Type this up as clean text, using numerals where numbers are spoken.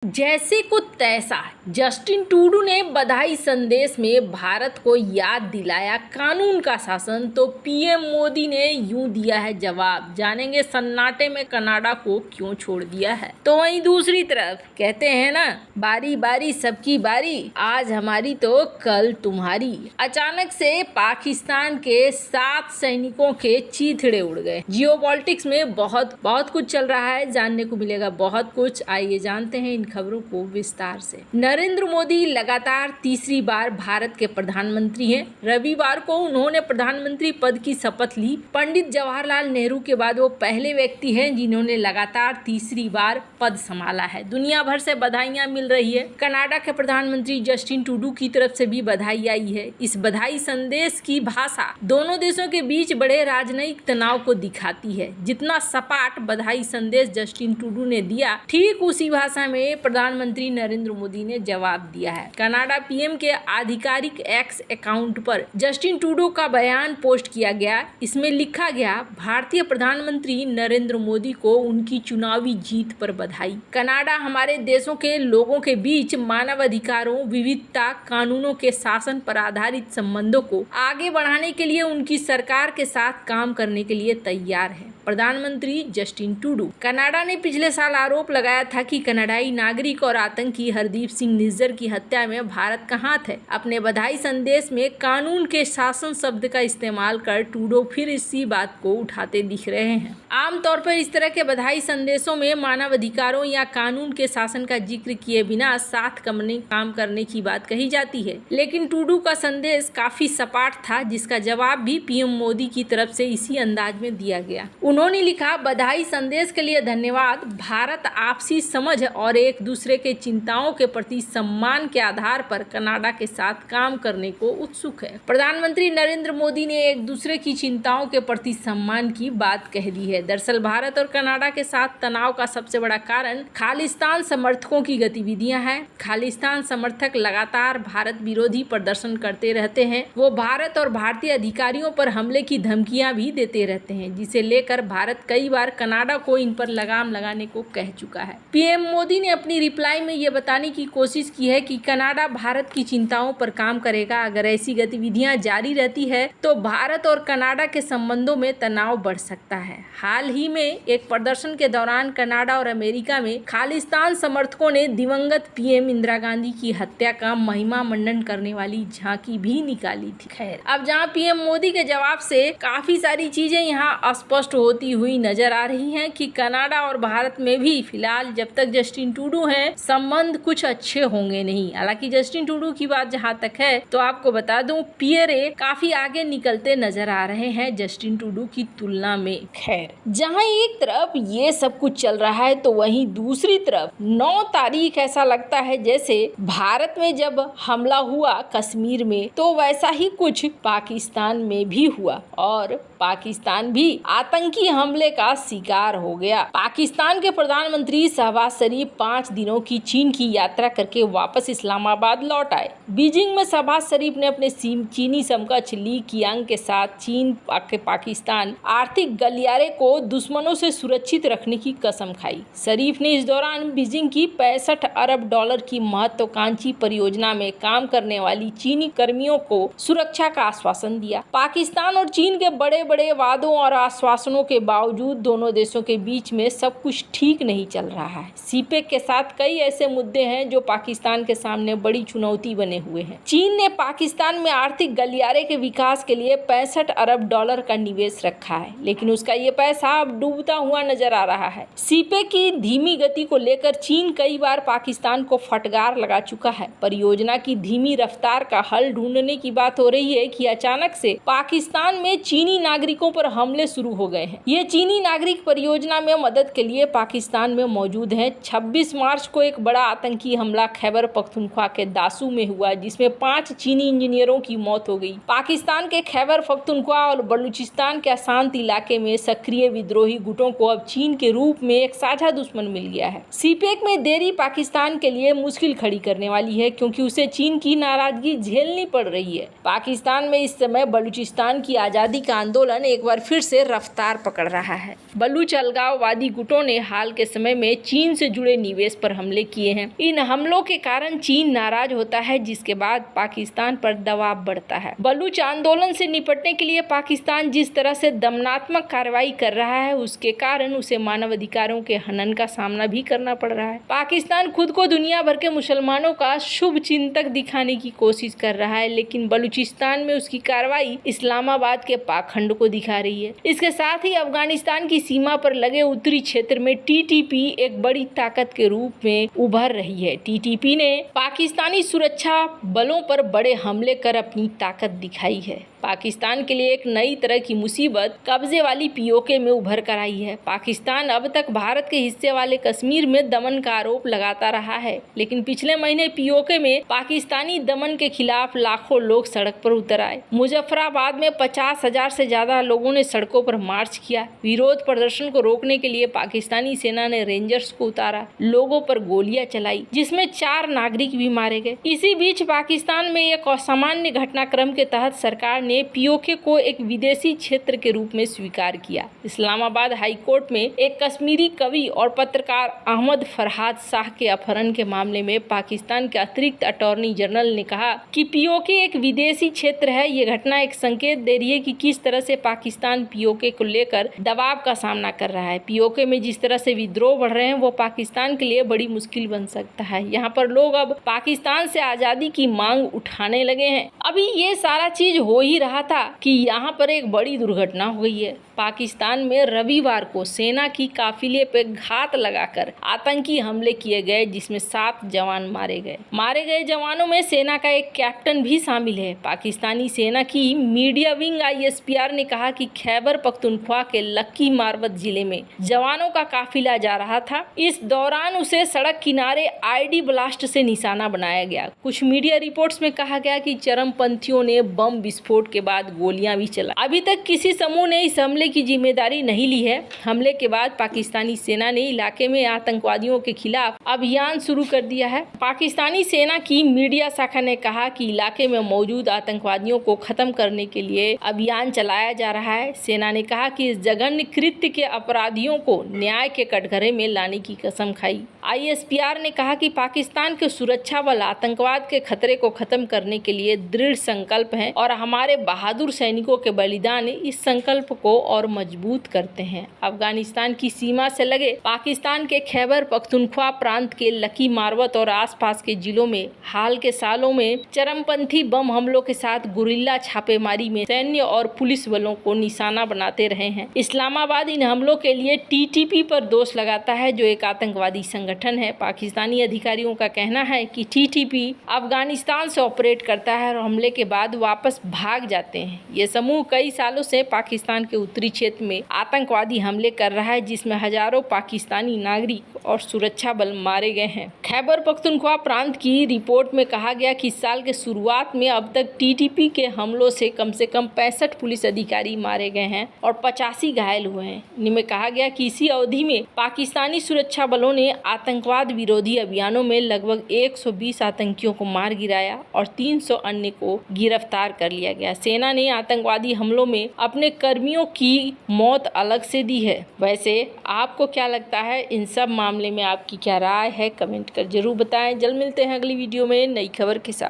जैसे को तैसा, जस्टिन ट्रूडो ने बधाई संदेश में भारत को याद दिलाया कानून का शासन, तो पीएम मोदी ने यूं दिया है जवाब। जानेंगे सन्नाटे में कनाडा को क्यों छोड़ दिया है। तो वहीं दूसरी तरफ कहते हैं ना, बारी बारी सबकी बारी, आज हमारी तो कल तुम्हारी। अचानक से पाकिस्तान के 7 सैनिकों के चीथड़े उड़ गए। जियोपॉलिटिक्स में बहुत कुछ चल रहा है, जानने को मिलेगा बहुत कुछ। आइए जानते हैं इन खबरों को विस्तार से। नरेंद्र मोदी लगातार तीसरी बार भारत के प्रधानमंत्री हैं। रविवार को उन्होंने प्रधानमंत्री पद की शपथ ली। पंडित जवाहरलाल नेहरू के बाद वो पहले व्यक्ति हैं जिन्होंने लगातार तीसरी बार पद संभाला है। दुनिया भर से बधाइयां मिल रही है। कनाडा के प्रधानमंत्री जस्टिन ट्रूडो की तरफ से भी बधाई आई है। इस बधाई संदेश की भाषा दोनों देशों के बीच बड़े राजनयिक तनाव को दिखाती है। जितना सपाट बधाई संदेश जस्टिन ट्रूडो ने दिया, ठीक उसी भाषा में प्रधानमंत्री नरेंद्र मोदी ने जवाब दिया है। कनाडा पीएम के आधिकारिक एक्स अकाउंट पर जस्टिन ट्रूडो का बयान पोस्ट किया गया। इसमें लिखा गया, भारतीय प्रधानमंत्री नरेंद्र मोदी को उनकी चुनावी जीत पर बधाई। कनाडा हमारे देशों के लोगों के बीच मानव अधिकारों, विविधता, कानूनों के शासन पर आधारित संबंधों को आगे बढ़ाने के लिए उनकी सरकार के साथ काम करने के लिए तैयार है। प्रधानमंत्री जस्टिन ट्रूडो। कनाडा ने पिछले साल आरोप लगाया था कि कनाडाई नागरिक और आतंकी हरदीप सिंह निज्जर की हत्या में भारत का हाथ है। अपने बधाई संदेश में कानून के शासन शब्द का इस्तेमाल कर ट्रूडो फिर इसी बात को उठाते दिख रहे हैं। आमतौर पर इस तरह के बधाई संदेशों में मानव अधिकारों या कानून के शासन का जिक्र किए बिना साथ काम करने की बात कही जाती है, लेकिन ट्रूडो का संदेश काफी सपाट था, जिसका जवाब भी पीएम मोदी की तरफ से इसी अंदाज में दिया गया। उन्होंने लिखा, बधाई संदेश के लिए धन्यवाद। भारत आपसी समझ और एक दूसरे के चिंताओं के प्रति सम्मान के आधार पर कनाडा के साथ काम करने को उत्सुक है। प्रधानमंत्री नरेंद्र मोदी ने एक दूसरे की चिंताओं के प्रति सम्मान की बात कह दी है। दरअसल भारत और कनाडा के साथ तनाव का सबसे बड़ा कारण खालिस्तान समर्थकों की गतिविधियां हैं। खालिस्तान समर्थक लगातार भारत विरोधी प्रदर्शन करते रहते हैं। वो भारत और भारतीय अधिकारियों पर हमले की धमकियां भी देते रहते हैं, जिसे लेकर भारत कई बार कनाडा को इन पर लगाम लगाने को कह चुका है। पीएम मोदी ने अपनी रिप्लाई में ये बताने की कोशिश की है कि कनाडा भारत की चिंताओं पर काम करेगा। अगर ऐसी गतिविधियां जारी रहती है तो भारत और कनाडा के संबंधों में तनाव बढ़ सकता है। हाल ही में एक प्रदर्शन के दौरान कनाडा और अमेरिका में खालिस्तान समर्थकों ने दिवंगत पीएम इंदिरा गांधी की हत्या का महिमा मंडन करने वाली झांकी भी निकाली थी। खैर, अब जहां पीएम मोदी के जवाब से काफी सारी चीजें यहाँ स्पष्ट होती हुई नजर आ रही हैं कि कनाडा और भारत में भी फिलहाल जब तक जस्टिन ट्रूडो हैं, संबंध कुछ अच्छे होंगे नहीं। हालांकि जस्टिन ट्रूडो की बात जहां तक है तो आपको बता दूं, पियरे काफी आगे निकलते नजर आ रहे हैं जस्टिन ट्रूडो की तुलना में। खैर, जहां एक तरफ ये सब कुछ चल रहा है तो वहीं दूसरी तरफ 9 तारीख ऐसा लगता है जैसे भारत में जब हमला हुआ कश्मीर में, तो वैसा ही कुछ पाकिस्तान में भी हुआ और पाकिस्तान भी आतंकी हमले का शिकार हो गया। पाकिस्तान के प्रधानमंत्री शहबाज शरीफ 5 दिनों की चीन की यात्रा करके वापस इस्लामाबाद लौट आए। बीजिंग में शहबाज शरीफ ने अपने चीनी समकक्ष ली कियांग के साथ चीन पाकिस्तान आर्थिक गलियारे को दुश्मनों से सुरक्षित रखने की कसम खाई। शरीफ ने इस दौरान बीजिंग की 65 अरब डॉलर की महत्वाकांक्षी परियोजना में काम करने वाली चीनी कर्मियों को सुरक्षा का आश्वासन दिया। पाकिस्तान और चीन के बड़े वादों और आश्वासनों के बावजूद दोनों देशों के बीच में सब कुछ ठीक नहीं चल रहा है। सीपेक के साथ कई ऐसे मुद्दे हैं जो पाकिस्तान के सामने बड़ी चुनौती बने हुए हैं। चीन ने पाकिस्तान में आर्थिक गलियारे के विकास के लिए 65 अरब डॉलर का निवेश रखा है, लेकिन उसका ये पैसा अब डूबता हुआ नजर आ रहा है। सीपेक की धीमी गति को लेकर चीन कई बार पाकिस्तान को फटकार लगा चुका है। परियोजना की धीमी रफ्तार का हल ढूंढने की बात हो रही है कि अचानक से पाकिस्तान में चीनी नागरिकों पर हमले शुरू हो गए हैं। ये चीनी नागरिक परियोजना में मदद के लिए पाकिस्तान में मौजूद हैं। 26 मार्च को एक बड़ा आतंकी हमला खैबर पख्तूनख्वा के दासू में हुआ, जिसमें 5 चीनी इंजीनियरों की मौत हो गई। पाकिस्तान के खैबर पख्तूनख्वा और बलूचिस्तान के अशांत इलाके में सक्रिय विद्रोही गुटों को अब चीन के रूप में एक साझा दुश्मन मिल गया है। सीपेक में देरी पाकिस्तान के लिए मुश्किल खड़ी करने वाली है, क्योंकि उसे चीन की नाराजगी झेलनी पड़ रही है। पाकिस्तान में इस समय बलूचिस्तान की आजादी का आंदोलन एक बार फिर से रफ्तार पकड़ रहा है। बलूच अलगाववादी गुटों ने हाल के समय में चीन से जुड़े निवेश देश पर हमले किए हैं। इन हमलों के कारण चीन नाराज होता है, जिसके बाद पाकिस्तान पर दबाव बढ़ता है। बलूच आंदोलन से निपटने के लिए पाकिस्तान जिस तरह से दमनात्मक कार्रवाई कर रहा है, उसके कारण उसे मानवाधिकारों के हनन का सामना भी करना पड़ रहा है। पाकिस्तान खुद को दुनिया भर के मुसलमानों का शुभ चिंतक दिखाने की कोशिश कर रहा है, लेकिन बलूचिस्तान में उसकी कार्रवाई इस्लामाबाद के पाखंड को दिखा रही है। इसके साथ ही अफगानिस्तान की सीमा पर लगे उत्तरी क्षेत्र में टीटीपी एक बड़ी ताकत के रूप में उभर रही है। टीटीपी ने पाकिस्तानी सुरक्षा बलों पर बड़े हमले कर अपनी ताकत दिखाई है। पाकिस्तान के लिए एक नई तरह की मुसीबत कब्जे वाली पीओके में उभर कर आई है। पाकिस्तान अब तक भारत के हिस्से वाले कश्मीर में दमन का आरोप लगाता रहा है, लेकिन पिछले महीने पीओके में पाकिस्तानी दमन के खिलाफ लाखों लोग सड़क पर उतर आए। मुजफ्फराबाद में 50,000 से ज्यादा लोगों ने सड़कों पर मार्च किया। विरोध प्रदर्शन को रोकने के लिए पाकिस्तानी सेना ने रेंजर्स को उतारा, लोगों पर गोलियां चलाई, जिसमें 4 नागरिक भी मारे गए। इसी बीच पाकिस्तान में एक असामान्य घटनाक्रम के तहत सरकार ने पीओके को एक विदेशी क्षेत्र के रूप में स्वीकार किया। इस्लामाबाद हाई कोर्ट में एक कश्मीरी कवि और पत्रकार अहमद फरहाद शाह के अपहरण के मामले में पाकिस्तान के अतिरिक्त अटॉर्नी जनरल ने कहा कि पीओके एक विदेशी क्षेत्र है। ये घटना एक संकेत दे रही है कि किस तरह से पाकिस्तान पीओके को लेकर दबाव का सामना कर रहा है। पीओके में जिस तरह से विद्रोह बढ़ रहे हैं, वो पाकिस्तान के लिए बड़ी मुश्किल बन सकता है। यहाँ पर लोग अब पाकिस्तान से आज़ादी की मांग उठाने लगे हैं। अभी ये सारा चीज हो ही रहा था कि यहाँ पर एक बड़ी दुर्घटना हो गई है। पाकिस्तान में रविवार को सेना की काफिले पे घात लगाकर आतंकी हमले किए गए, जिसमें 7 जवान मारे गए। मारे गए जवानों में सेना का एक कैप्टन भी शामिल है। पाकिस्तानी सेना की मीडिया विंग ISPR ने कहा कि खैबर पख्तूनख्वा के लक्की मारवत जिले में जवानों का काफिला जा रहा था। इस दौरान उसे सड़क किनारे ID ब्लास्ट से निशाना बनाया गया। कुछ मीडिया रिपोर्ट्स में कहा गया कि चरमपंथियों ने बम विस्फोट के बाद गोलियां भी चला। अभी तक किसी समूह ने इस हमले की जिम्मेदारी नहीं ली है। हमले के बाद पाकिस्तानी सेना ने इलाके में आतंकवादियों के खिलाफ अभियान शुरू कर दिया है। पाकिस्तानी सेना की मीडिया शाखा ने कहा कि इलाके में मौजूद आतंकवादियों को खत्म करने के लिए अभियान चलाया जा रहा है। सेना ने कहा कि इस जघन्य कृत्य के अपराधियों को न्याय के कटघरे में लाने की कसम खाई। ISPR ने कहा कि पाकिस्तान के सुरक्षा बल आतंकवाद के खतरे को खत्म करने के लिए दृढ़ संकल्प हैं और हमारे बहादुर सैनिकों के बलिदान इस संकल्प को और मजबूत करते हैं। अफगानिस्तान की सीमा से लगे पाकिस्तान के खैबर पख्तूनख्वा प्रांत के लकी मारवत और आसपास के जिलों में हाल के सालों में चरमपंथी बम हमलों के साथ गुरिल्ला छापेमारी में सैन्य और पुलिस बलों को निशाना बनाते रहे हैं। इस्लामाबाद इन हमलों के लिए TTP पर दोष लगाता है, जो एक आतंकवादी संगठन है। पाकिस्तानी अधिकारियों का कहना है कि TTP अफगानिस्तान से ऑपरेट करता है और हमले के बाद वापस भाग जाते हैं। ये समूह कई सालों से पाकिस्तान के उत्तरी क्षेत्र में आतंकवादी हमले कर रहा है, जिसमें हजारों पाकिस्तानी नागरिक और सुरक्षा बल मारे गए हैं। खैबर पख्तूनख्वा प्रांत की रिपोर्ट में कहा गया कि इस साल के शुरुआत में अब तक TTP के हमलों से कम 65 पुलिस अधिकारी मारे गए हैं और 85 घायल हुए हैं। इनमें कहा गया कि इसी अवधि में पाकिस्तानी सुरक्षा बलों ने आतंकवाद विरोधी अभियानों में लगभग 120 आतंकियों को मार गिराया और 300 अन्य को गिरफ्तार कर लिया गया। सेना ने आतंकवादी हमलों में अपने कर्मियों की मौत अलग से दी है। वैसे आपको क्या लगता है, इन सब मामले में आपकी क्या राय है? कमेंट कर जरूर बताएं। जल्द मिलते हैं अगली वीडियो में नई खबर के साथ।